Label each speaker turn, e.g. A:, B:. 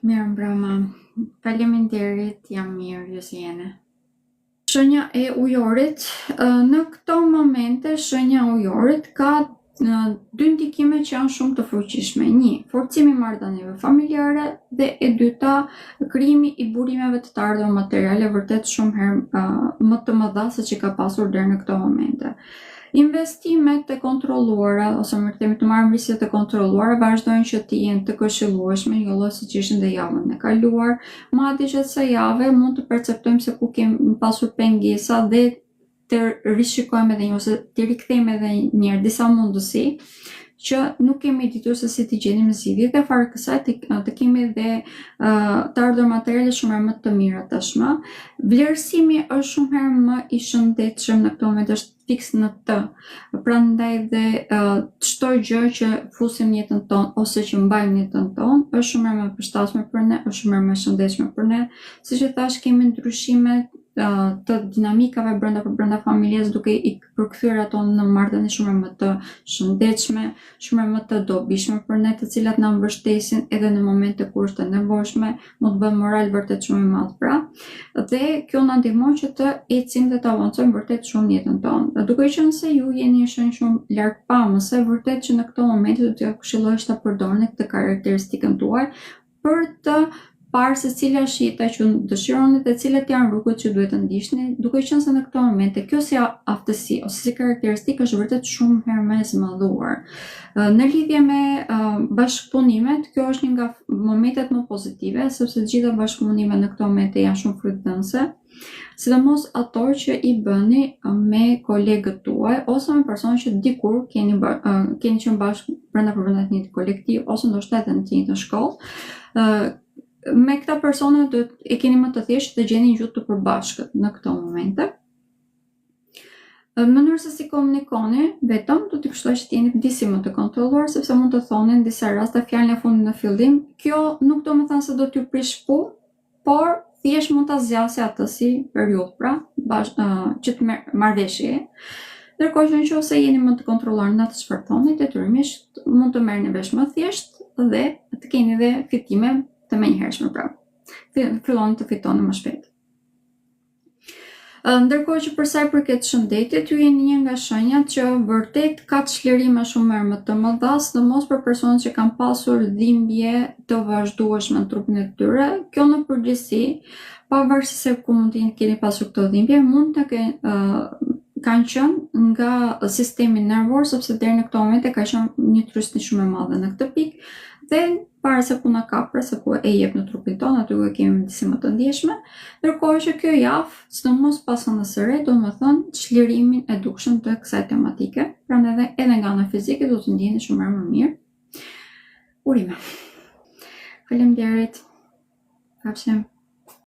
A: Mirë mbrëma, faleminderit, jam mirë, ju si jeni. Shenja e ujorit, në këto momente shenja e ujorit ka dy ndikime që janë shumë të fuqishme. Një, forcimi i marrëdhënieve familjare dhe e dyta, krijimi i burimeve të ardhurë materiale vërtet shumë herë më të mëdha se që ka pasur deri në këto momente. Investimet e kontrolluara ose më themi të marrëveshje të kontrolluara vazhdojnë që të jenë të këshillueshme, jo siç ishin dhe javën e kaluar. Madje që sa javë mund të perceptojmë se ku kemi pasur pengesa dhe të rishikojmë edhe një ose të rikthejmë edhe një herë disa mundësi që nuk kemi ditur se si t'i gjenim zgjidhje dhe fare kësaj të kemi edhe të ardhur materiale shumë herë më të mira tashmë. Vlerësimi është shumë herë më i shëndetshëm në këtë moment, është fiks në të. Prandaj dhe çdo gjë që fusim në jetën tonë ose që mbajmë në jetën tonë është shumë herë më përshtatshme për ne, është shumë herë më shëndetshme për ne. Siç e thash, kemi ndryshime të dinamikave brenda familjes duke i përkthyer ato në marrëdhënie shumë më të shëndetshme, shumë më të dobishme për ne, të cilat na mbështesin edhe në momente kur është e nevojshme, mund të bëjmë moral vërtet shumë i madh pra. Dhe kjo na ndihmon që të ecim dhe të avancojmë vërtet shumë në jetën tonë. Duke qenë se ju jeni një shenjë shumë largpamëse, vërtet që në këto momente do t'ju këshilloja të përdorni këtë karakteristikën tuaj për të parë se cila është jeta që dëshironi dhe cilat janë rrugët që duhet të ndiqni, duke qenë se në këto momente kjo si aftësi ose si karakteristikë është vërtet shumë herë më e zmadhuar. Në lidhje me bashkëpunimet, kjo është një nga momentet më pozitive, sepse të gjitha bashkëpunimet në këto momente janë shumë frytëdhënëse, sidomos ato që i bëni me kolegët tuaj ose me persona që dikur keni qenë bashkë brenda të një kolektiv ose ndoshta edhe në të njëjtën shkollë. Me këta persona e keni më të thjeshtë të gjeni gjuhë të përbashkët në këto momente. Në mënyrë se si komunikoni, vetëm do t'i këshilloj që t'jeni disi më të kontrolluar, sepse mund të thoni në disa raste fjalën e fundit në fillim. Kjo nuk do të thënë se do t'ju prish punë, por thjesht mund ta zgjasë atë si periudhë, pra, që të marrëveshje. Ndërkohë që nëse jeni më të kontrolluar në atë çfarë thoni, detyrimisht mund të merrni vesh më thjesht dhe të keni dhe fitime të menjëhershme pra. Filloni të fitoni më shpejt. Ndërkohë që për sa i përket shëndetit, ju jeni një nga shenjat që vërtet ka çlirime shumë herë më të mëdha, sidomos për personat që kanë pasur dhimbje të vazhdueshme në trupin e tyre. Kjo në përgjithësi, pavarësisht se ku mund të keni pasur këto dhimbje, mund të kanë qenë nga sistemi nervor, sepse deri në këto momente ka qenë një trysni shumë e madhe në këtë pikë dhe para se puna kapre, se ku e jep në trupin tonë, aty ku e kemi disi më të ndjeshme, ndërkohë që kjo javë, sidomos pas anës së re, do të thënë çlirimin e dukshëm të kësaj tematike, prandaj edhe nga ana fizike do të ndjeni shumë më mirë. Urime. Faleminderit. Pafshim.